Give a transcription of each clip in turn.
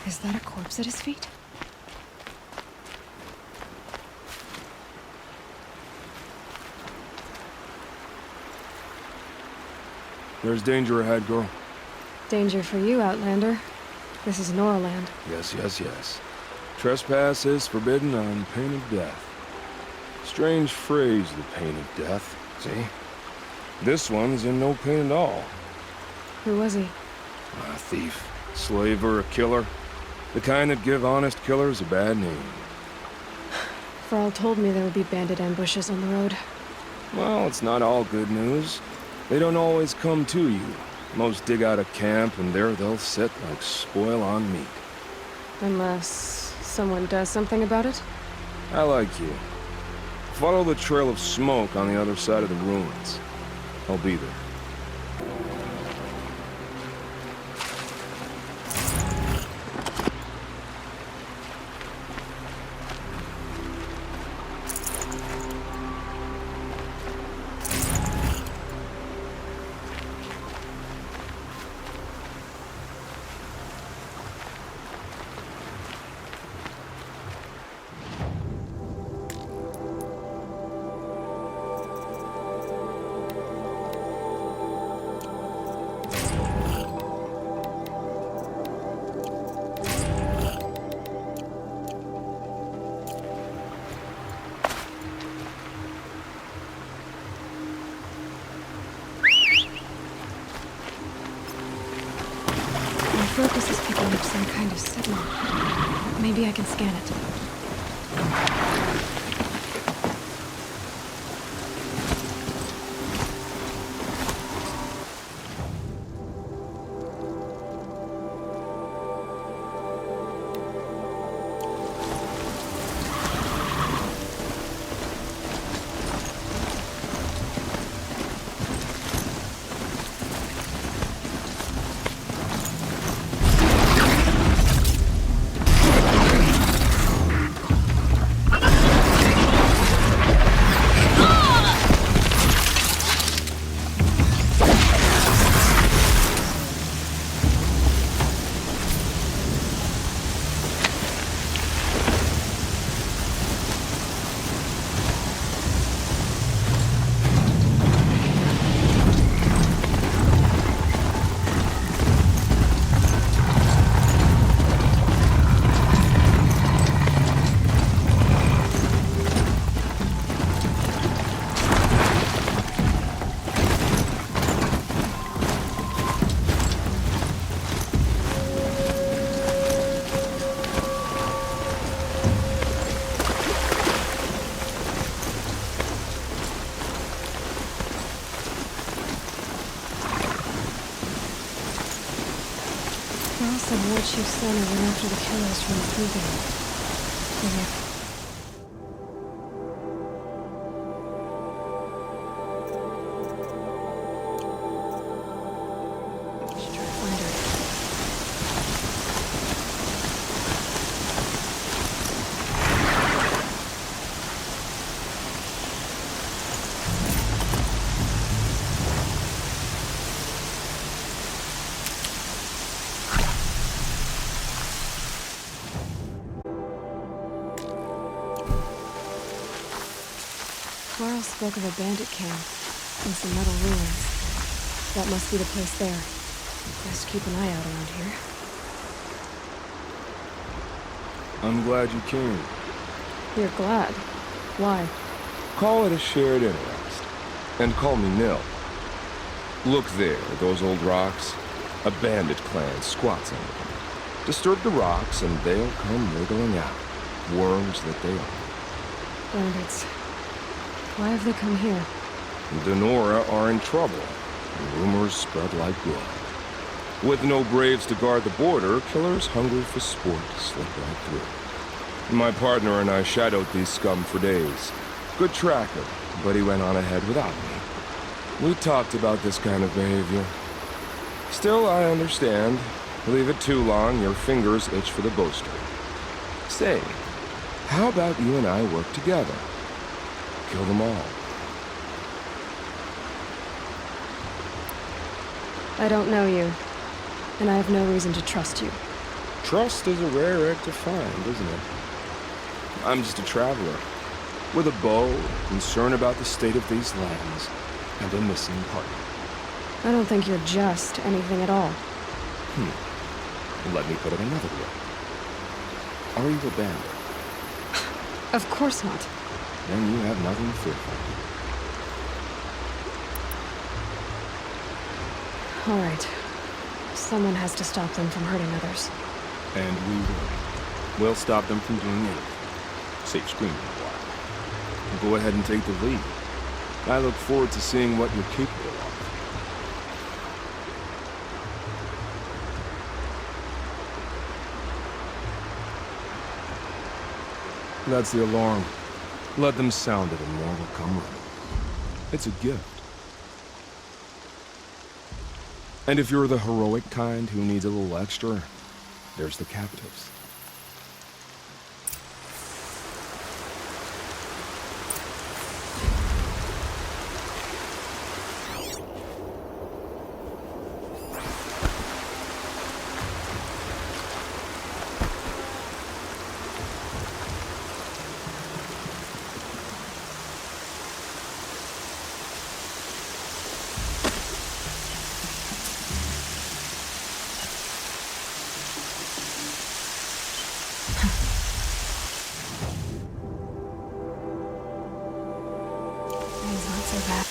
Is that a corpse at his feet? There's danger ahead, girl. Danger for you, Outlander. This is Norland. Yes, yes, yes. Trespass is forbidden on pain of death. Strange phrase, the pain of death. See? This one's in no pain at all. Who was he? A thief, slaver, a killer. The kind that give honest killers a bad name. Thrall told me there would be bandit ambushes on the road. Well, it's not all good news. They don't always come to you. Most dig out a camp, and there they'll sit like spoil on meat. Unless someone does something about it? I like you. Follow the trail of smoke on the other side of the ruins. I'll be there. Focus is picking up some kind of signal. Maybe I can scan it. Ward Chief Santa went after the killers from the proving. Maybe I should try to find her. Quarles spoke of a bandit camp and some metal ruins. That must be the place there. Best keep an eye out around here. I'm glad you came. You're glad? Why? Call it a shared interest. And call me Nil. Look there, those old rocks. A bandit clan squats under them. Disturb the rocks and they'll come wriggling out. Worms that they are. Bandits. Why have they come here? The Nora are in trouble, and rumors spread like blood. With no braves to guard the border, killers hungry for sport slip right through. My partner and I shadowed these scum for days. Good tracker, but he went on ahead without me. We talked about this kind of behavior. Still, I understand. Leave it too long, your fingers itch for the bowstring. Say, how about you and I work together? Kill them all. I don't know you, and I have no reason to trust you. Trust is a rare egg to find, isn't it? I'm just a traveler, with a bow, concerned about the state of these lands, and a missing partner. I don't think you're just anything at all. Let me put it another way. Are you a bandit? Of course not. Then you have nothing to fear from. All right. Someone has to stop them from hurting others. And we will. We'll stop them from doing anything. Save screaming a while. Go ahead and take the lead. I look forward to seeing what you're capable of. That's the alarm. Let them sound it and more will come running. It's a gift. And if you're the heroic kind who needs a little extra, there's the captives. It's not so bad.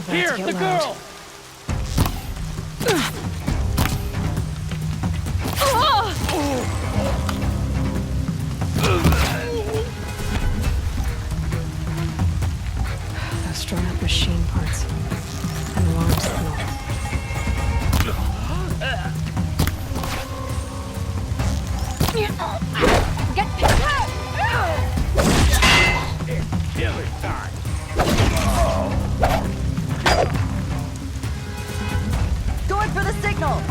Here, the girl! Those drawn up machine parts. An alarm signal. Get picked up! Killer time! Going for the signal!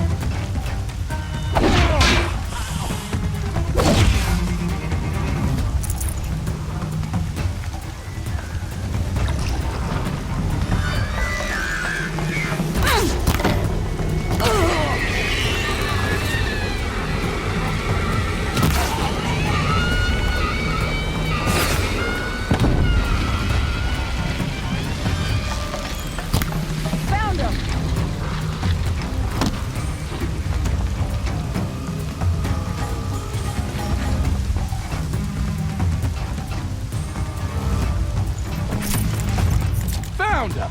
Found him! Found him!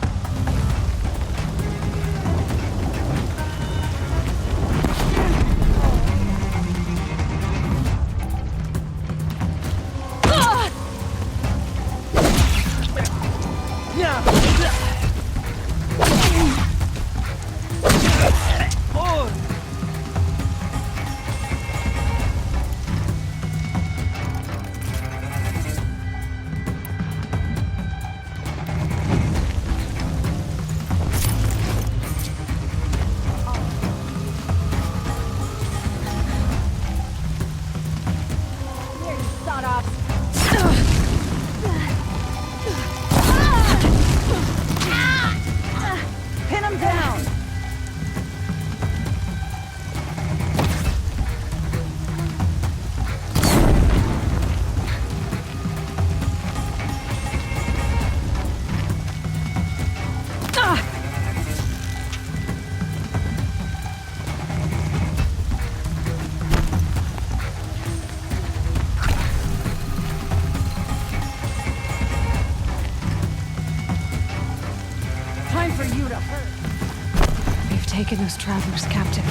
time for you to hurt. They've taken those travelers captive.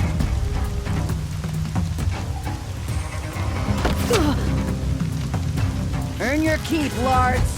Earn your keep, Lards.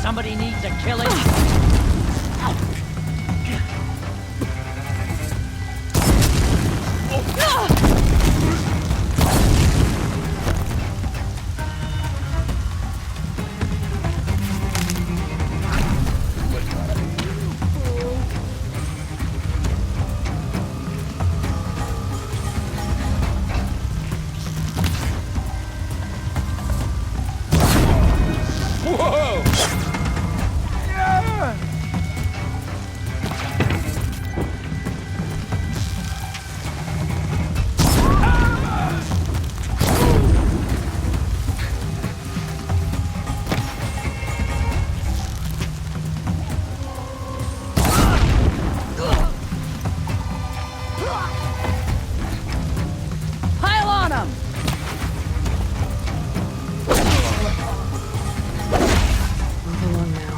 Somebody needs a killing. Pile on them! Move along now.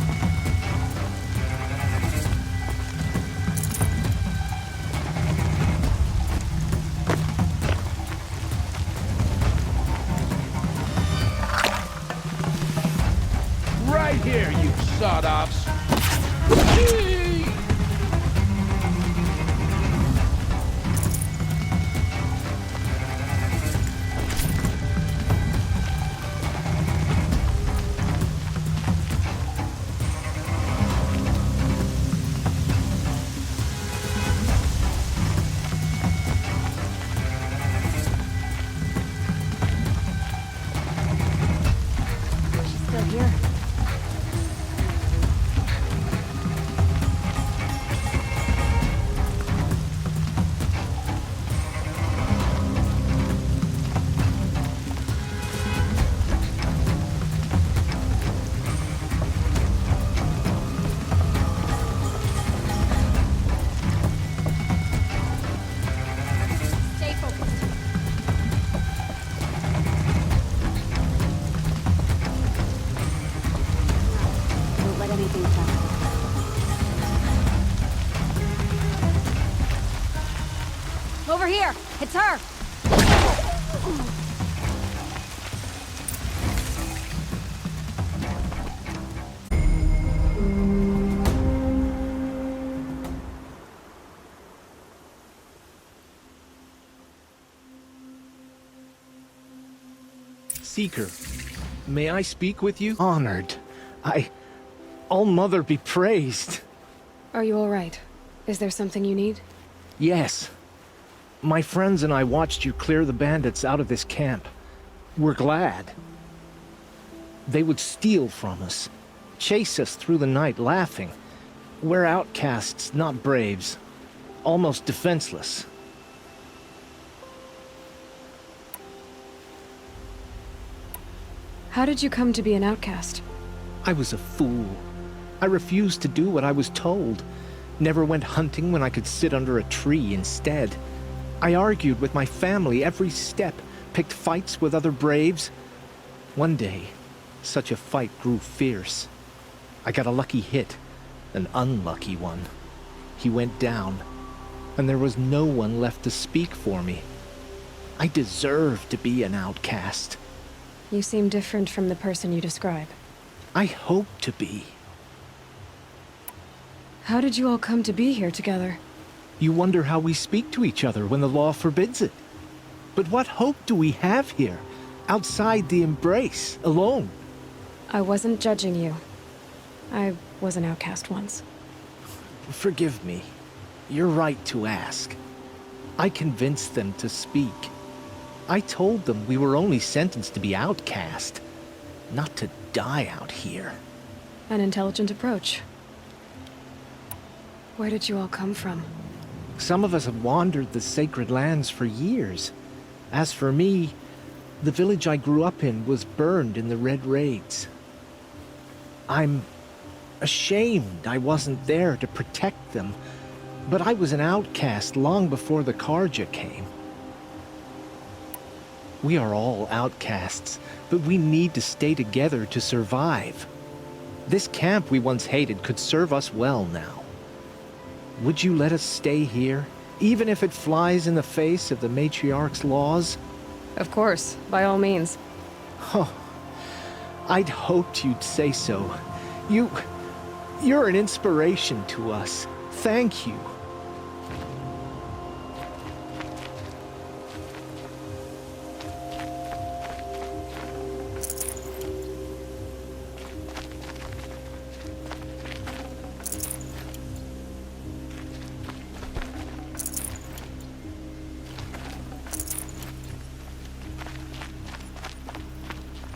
Right here, you sawed-offs. She's still here. Stay focused. Don't let anything touch you. Over here! It's her! Seeker, may I speak with you? Honored. All-Mother be praised. Are you all right? Is there something you need? Yes. My friends and I watched you clear the bandits out of this camp. We're glad. They would steal from us, chase us through the night laughing. We're outcasts, not braves. Almost defenseless. How did you come to be an outcast? I was a fool. I refused to do what I was told. Never went hunting when I could sit under a tree instead. I argued with my family every step, picked fights with other braves. One day, such a fight grew fierce. I got a lucky hit, An unlucky one. He went down, and there was no one left to speak for me. I deserve to be an outcast. You seem different from the person you describe. I hope to be. How did you all come to be here together? You wonder how we speak to each other when the law forbids it. But what hope do we have here, outside the embrace, alone? I wasn't judging you. I was an outcast once. Forgive me. You're right to ask. I convinced them to speak. I told them we were only sentenced to be outcast, not to die out here. An intelligent approach. Where did you all come from? Some of us have wandered the sacred lands for years. As for me, the village I grew up in was burned in the Red Raids. I'm ashamed I wasn't there to protect them, but I was an outcast long before the Karja came. We are all outcasts, but we need to stay together to survive. This camp we once hated could serve us well now. Would you let us stay here, even if it flies in the face of the matriarch's laws? Of course, by all means. Oh, I'd hoped you'd say so. You're an inspiration to us. Thank you.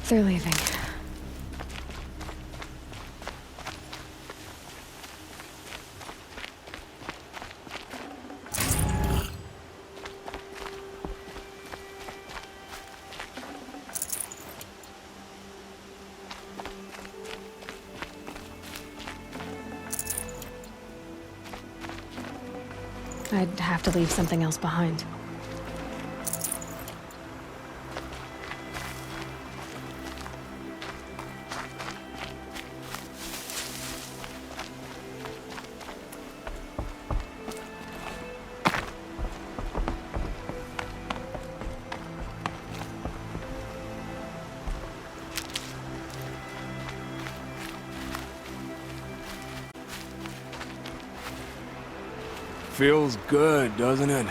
They're leaving. I'd have to leave something else behind. Feels good, doesn't it?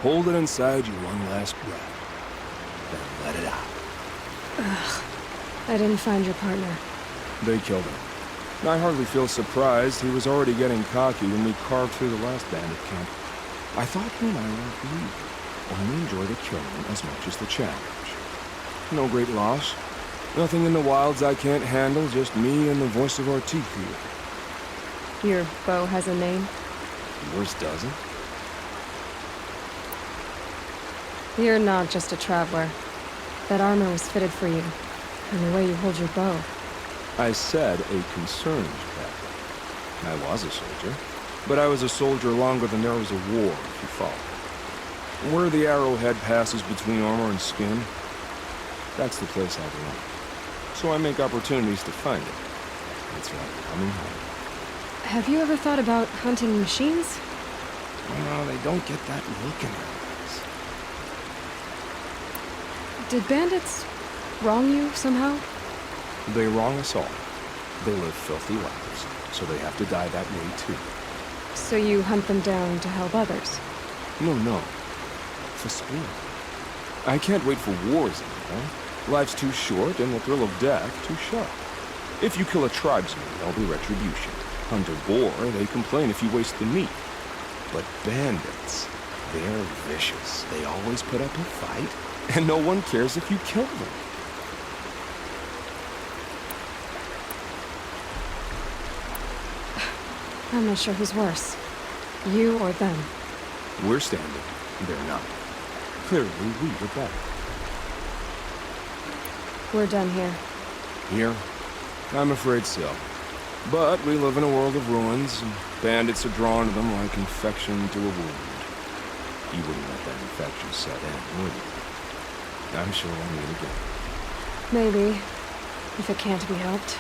Hold it inside you one last breath. Then let it out. I didn't find your partner. They killed him. I hardly feel surprised. He was already getting cocky when we carved through the last bandit camp. I thought he and I were agreed. Only enjoy the killing as much as the challenge. No great loss. Nothing in the wilds I can't handle, just me and the voice of our teeth here. Your bow has a name? Yours doesn't? You're not just a traveler. That armor was fitted for you, and the way you hold your bow. I said a concerned traveler. I was a soldier, but I was a soldier longer than there was a war, if you follow. Where the arrowhead passes between armor and skin, that's the place I belong. So I make opportunities to find it. It's like coming home. Have you ever thought about hunting machines? Well, they don't get that look in their eyes. Did bandits wrong you somehow? They wrong us all. They live filthy lives, so they have to die that way too. So you hunt them down to help others? No. For sport. I can't wait for wars anymore. Life's too short, and the thrill of death too sharp. If you kill a tribesman, there'll be retribution. Under boar, they complain if you waste the meat. But bandits, they're vicious. They always put up a fight, and no one cares if you kill them. I'm not sure who's worse. You or them. We're standing. They're not. Clearly, we were better. We're done here. Here? I'm afraid so. But we live in a world of ruins, and bandits are drawn to them like infection to a wound. You wouldn't let that infection set in, would you? I'm sure I'll meet again. Maybe. If it can't be helped.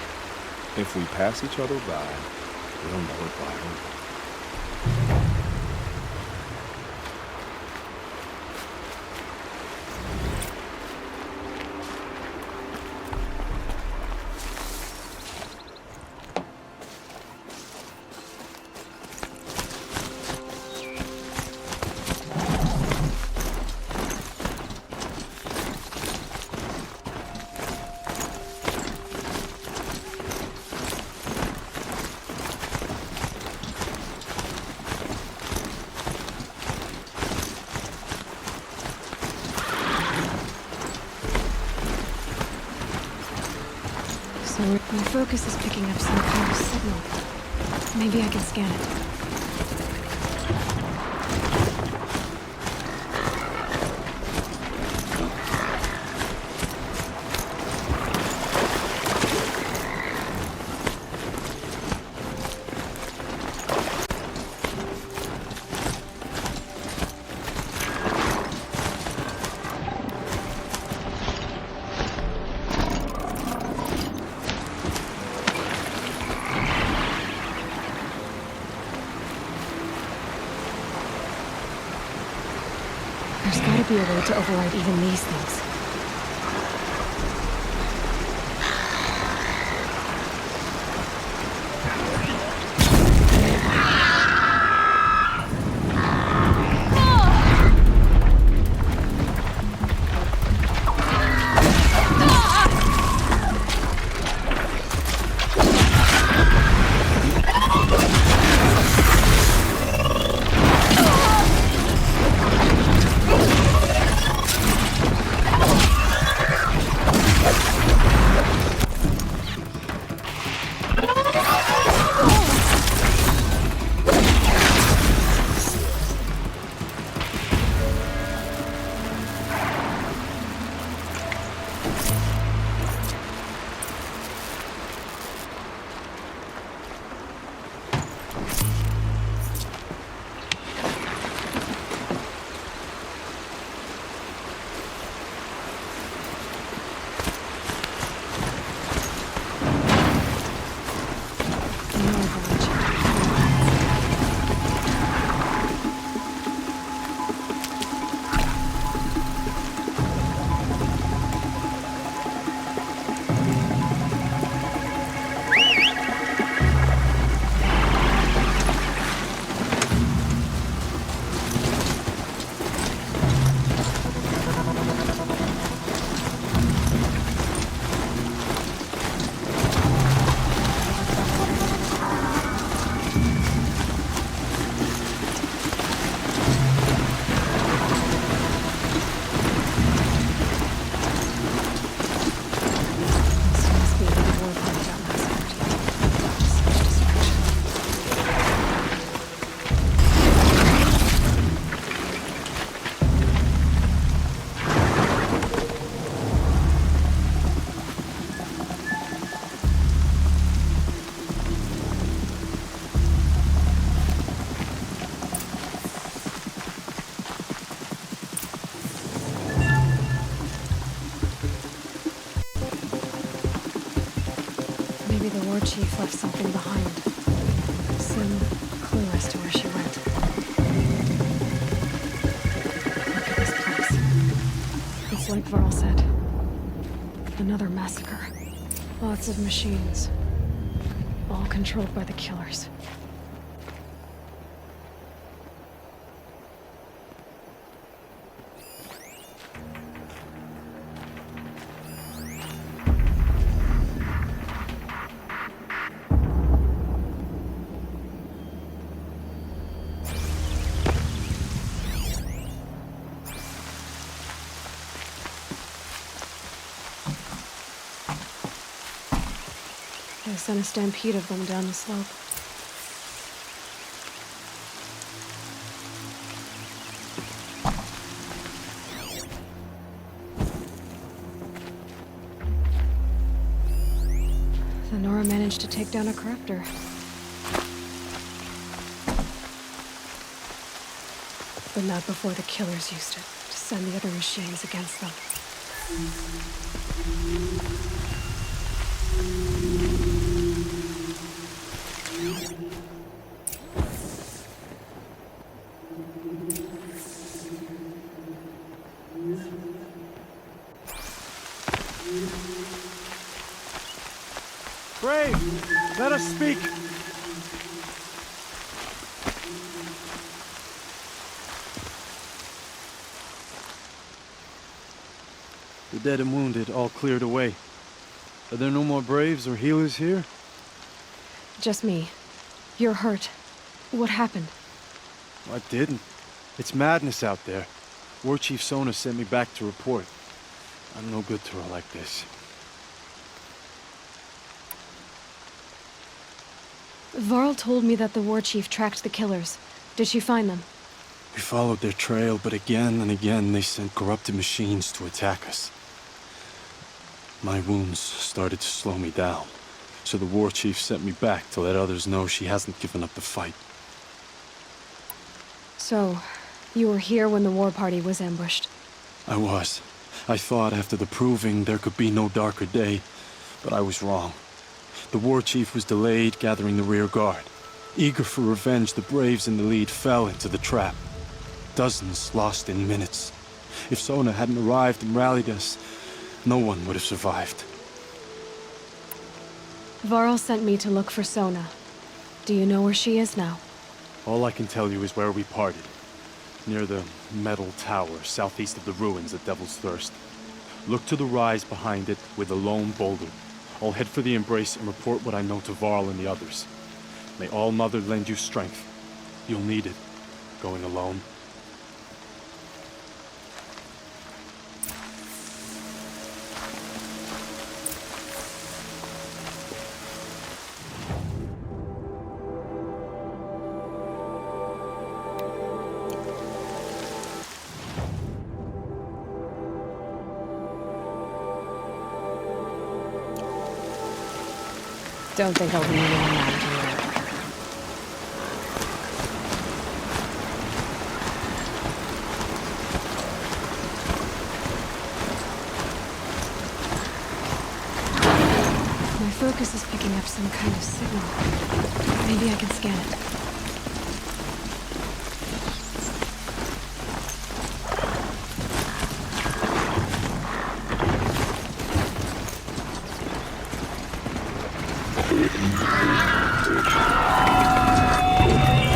If we pass each other by, We'll know it by her. So my focus is picking up some kind of signal. Maybe I can scan it. There's gotta be a way to override even these things. Maybe the war chief left something behind. Some clue as to where she went. Look at this place. It's like Varl said. Another massacre. Lots of machines. All controlled by the killers. They sent a stampede of them down the slope. The Nora managed to take down a crafter. But not before the killers used it to send the other machines against them. Brave, let us speak. The dead and wounded all cleared away. Are there no more Braves or healers here? Just me. You're hurt. What happened? I didn't. It's madness out there. War Chief Sona sent me back to report. I'm no good to her like this. Varl told me that the war chief tracked the killers. Did she find them? We followed their trail, but again and again they sent corrupted machines to attack us. My wounds started to slow me down, so the war chief sent me back to let others know she hasn't given up the fight. So, you were here when the war party was ambushed? I was. I thought after the proving there could be no darker day, but I was wrong. The war chief was delayed gathering the rear guard. Eager for revenge, the Braves in the lead fell into the trap. Dozens lost in minutes. If Sona hadn't arrived and rallied us, no one would have survived. Varl sent me to look for Sona. Do you know where she is now? All I can tell you is where we parted. Near the metal tower, southeast of the ruins at Devil's Thirst. Look to the rise behind it with a lone boulder. I'll head for the embrace and report what I know to Varl and the others. May All Mother lend you strength. You'll need it, going alone. Don't think I'll be anyone around here. My focus is picking up some kind of signal. Maybe I can scan it.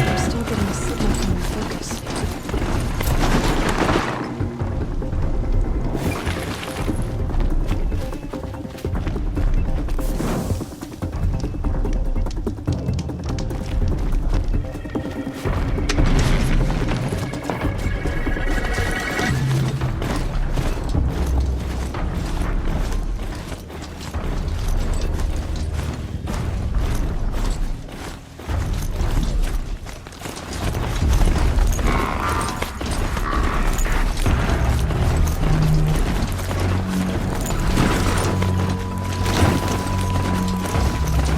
I'm still getting a signal from my focus.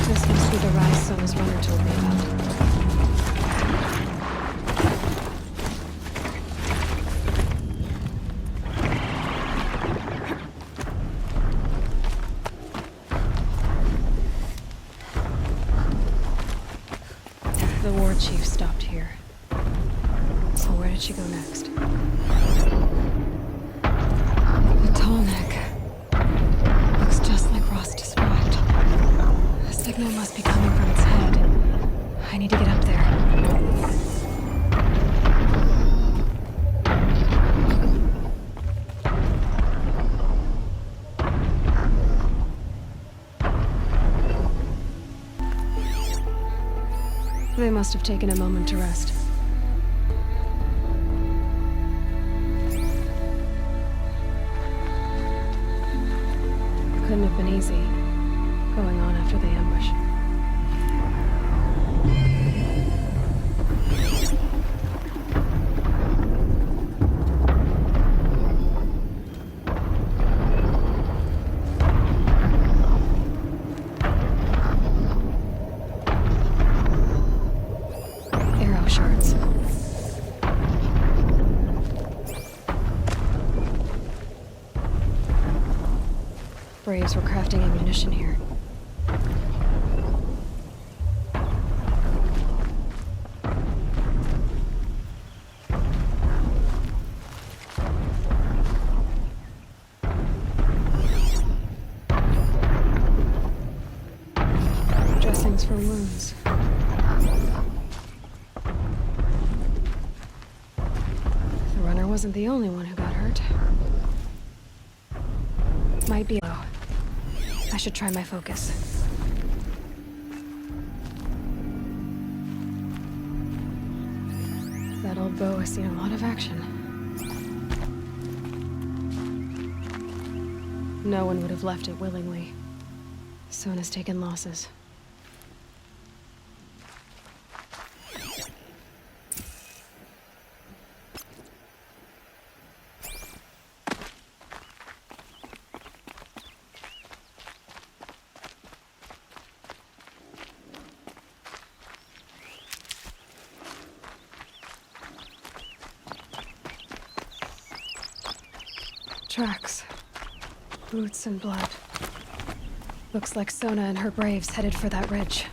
This must be the rise Sona's runner told me about. The war chief stopped here. So where did she go next? The tall neck. Looks just like Ross described. The signal must be coming from its head. I need to get up there. They must have taken a moment to rest. Couldn't have been easy, going on after the ambush. Arrow shards. Braves were crafting ammunition here. things for wounds. The runner wasn't the only one who got hurt. Might be low. I should try my focus. That old bow has seen a lot of action. No one would have left it willingly. Sona's taken losses. Tracks. Boots and blood. Looks like Sona and her braves headed for that ridge.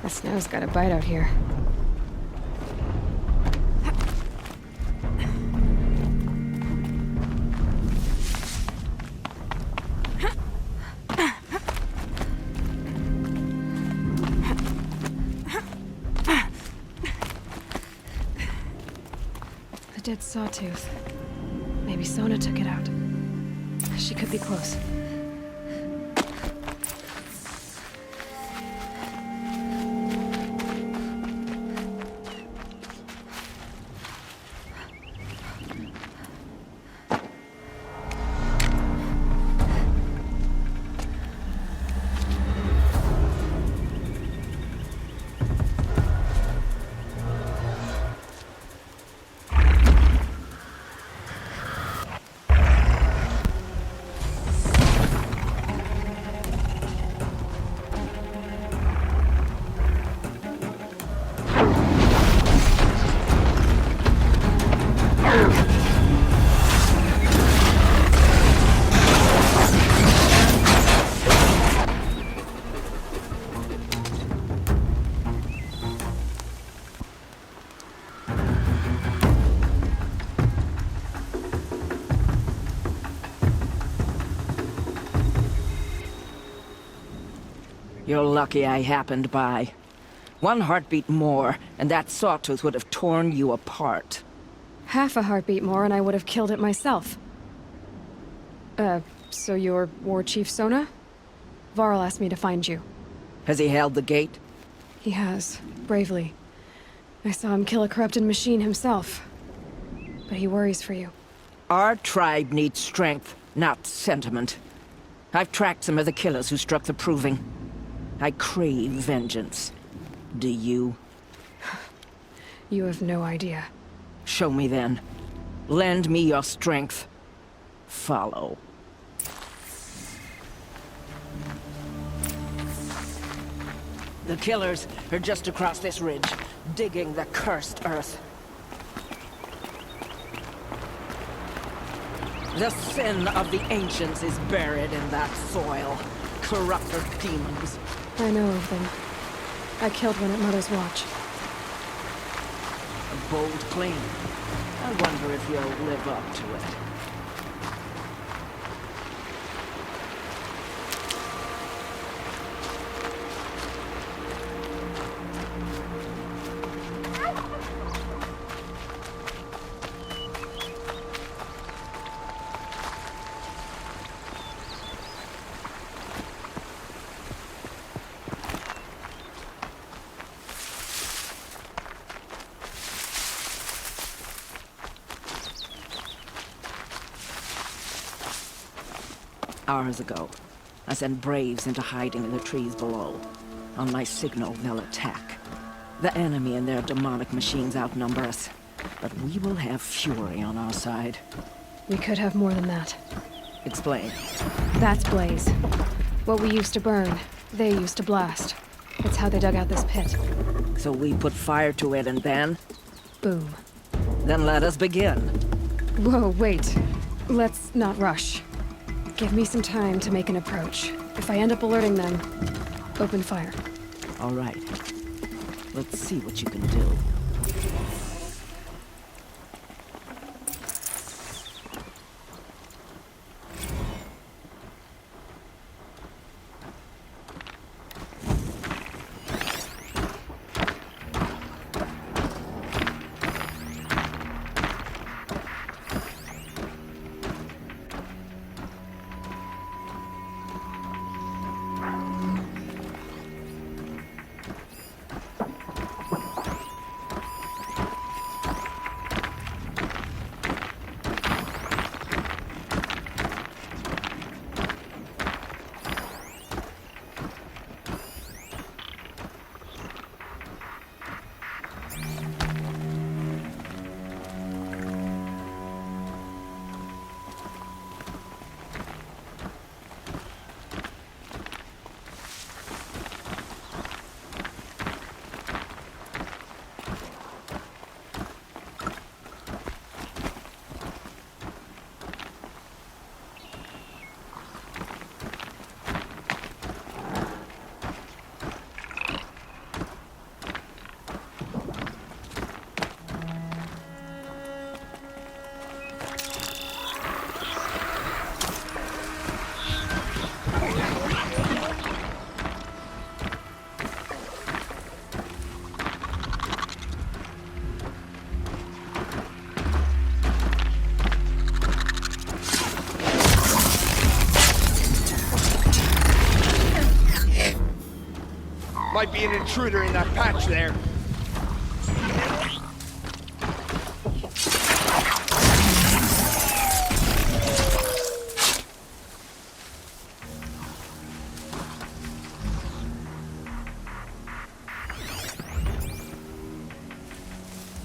The snow's got a bite out here. A dead sawtooth. Maybe Sona took it out. She could be close. You're lucky I happened by. One heartbeat more, and that sawtooth would have torn you apart. Half a heartbeat more and I would have killed it myself. So you're War Chief Sona? Varl asked me to find you. Has he held the gate? He has, bravely. I saw him kill a corrupted machine himself. But he worries for you. Our tribe needs strength, not sentiment. I've tracked some of the killers who struck the Proving. I crave vengeance. Do you? You have no idea. Show me then. Lend me your strength. Follow. The killers are just across this ridge, digging the cursed earth. The sin of the ancients is buried in that soil. Corrupter demons. I know of them. I killed one at Mother's Watch. A bold claim. I wonder if you'll live up to it. Hours ago, I sent Braves into hiding in the trees below. On my signal, they'll attack. The enemy and their demonic machines outnumber us, but we will have fury on our side. We could have more than that. Explain. That's Blaze. What we used to burn, they used to blast. It's how they dug out this pit. So we put fire to it and then? Boom. Then let us begin. Whoa, wait. Let's not rush. Give me some time to make an approach. If I end up alerting them, open fire. All right. Let's see what you can do. Might be an intruder in that patch there.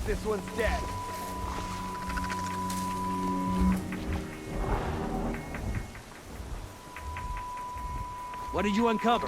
This one's dead. What did you uncover?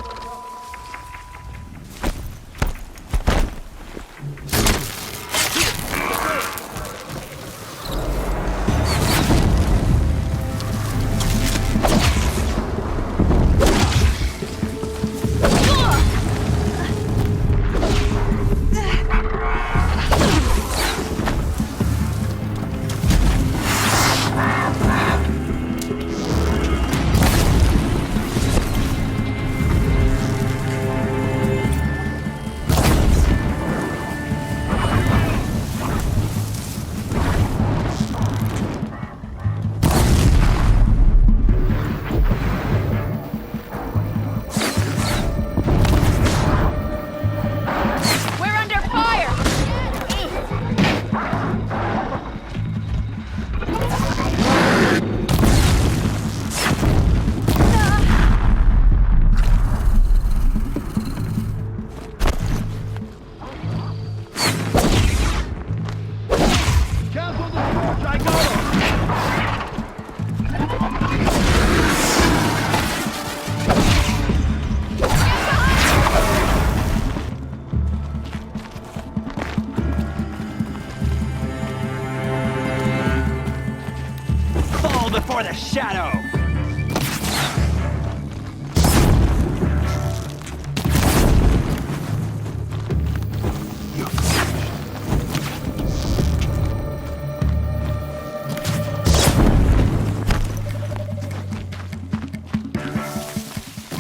Before the shadow!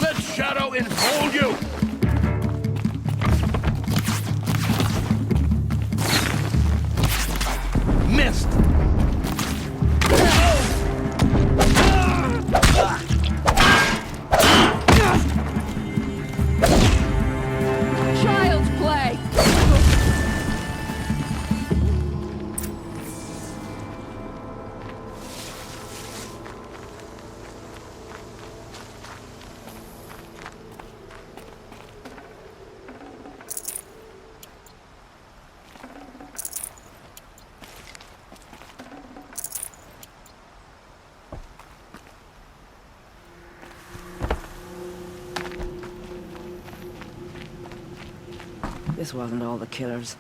Let shadow enfold you! Missed! This wasn't all the killers.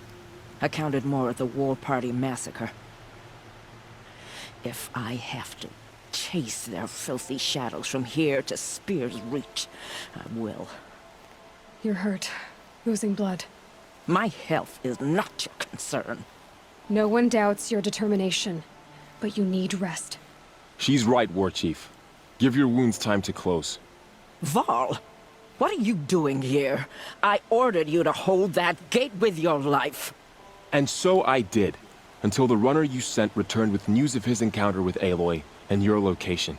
I counted more at the War Party massacre. If I have to chase their filthy shadows from here to Spear's Reach, I will. You're hurt. Losing blood. My health is not your concern. No one doubts your determination, but you need rest. She's right, War Chief. Give your wounds time to close. Varl, what are you doing here? I ordered you to hold that gate with your life. And so I did, until the runner you sent returned with news of his encounter with Aloy and your location.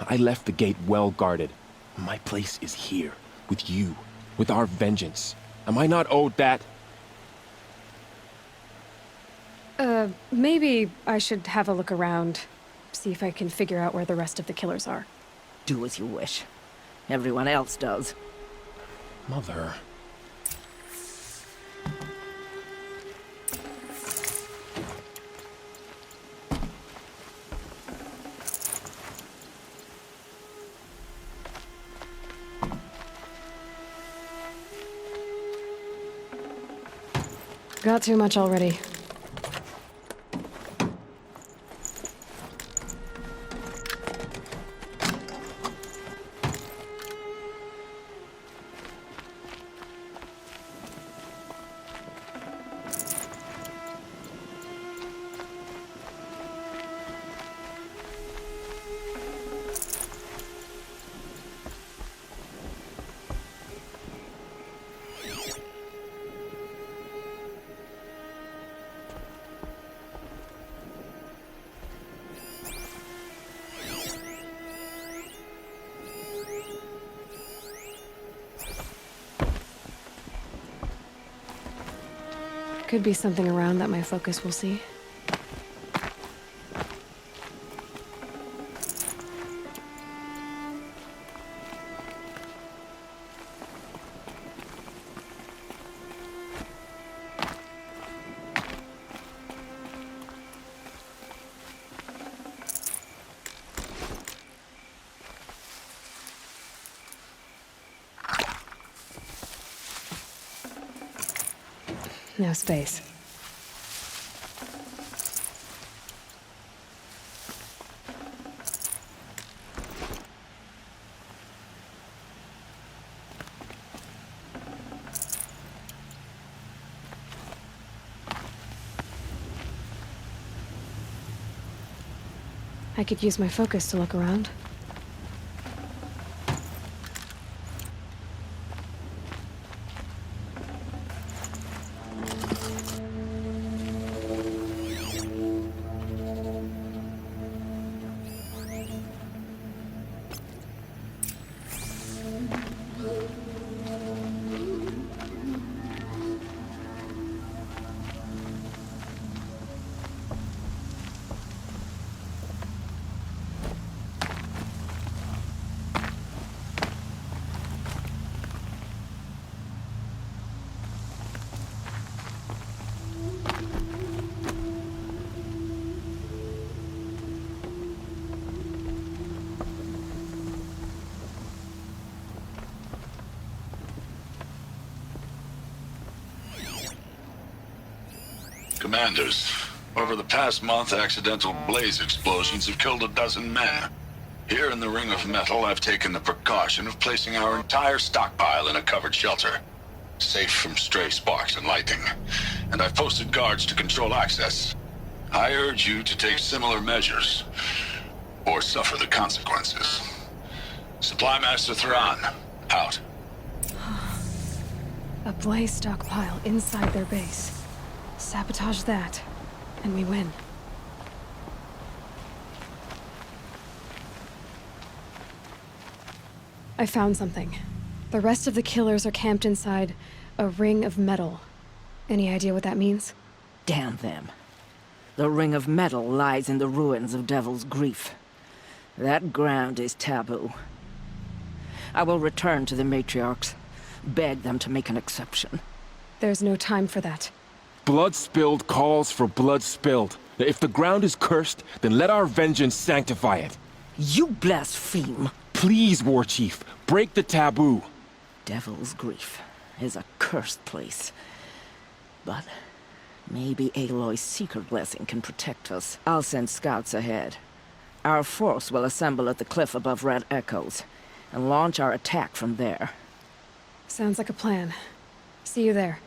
I left the gate well guarded. My place is here, with you, with our vengeance. Am I not owed that? Maybe I should have a look around. See if I can figure out where the rest of the killers are. Do as you wish. Everyone else does. Mother... Got too much already. Could be something around that my focus will see. No space. I could use my focus to look around. Commanders, over the past month, accidental blaze explosions have killed a dozen men. Here in the Ring of Metal, I've taken the precaution of placing our entire stockpile in a covered shelter, safe from stray sparks and lightning, and I've posted guards to control access. I urge you to take similar measures, or suffer the consequences. Supply Master Thrawn, out. A blaze stockpile inside their base. Sabotage that, and we win. I found something. The rest of the killers are camped inside a ring of metal. Any idea what that means? Damn them. The Ring of Metal lies in the ruins of Devil's Grief. That ground is taboo. I will return to the matriarchs, beg them to make an exception. There's no time for that. Blood spilled calls for blood spilled. If the ground is cursed, then let our vengeance sanctify it. You blaspheme! Please, War Chief, break the taboo. Devil's Grief is a cursed place. but maybe Aloy's secret blessing can protect us. I'll send scouts ahead. Our force will assemble at the cliff above Red Echoes, and launch our attack from there. Sounds like a plan. See you there.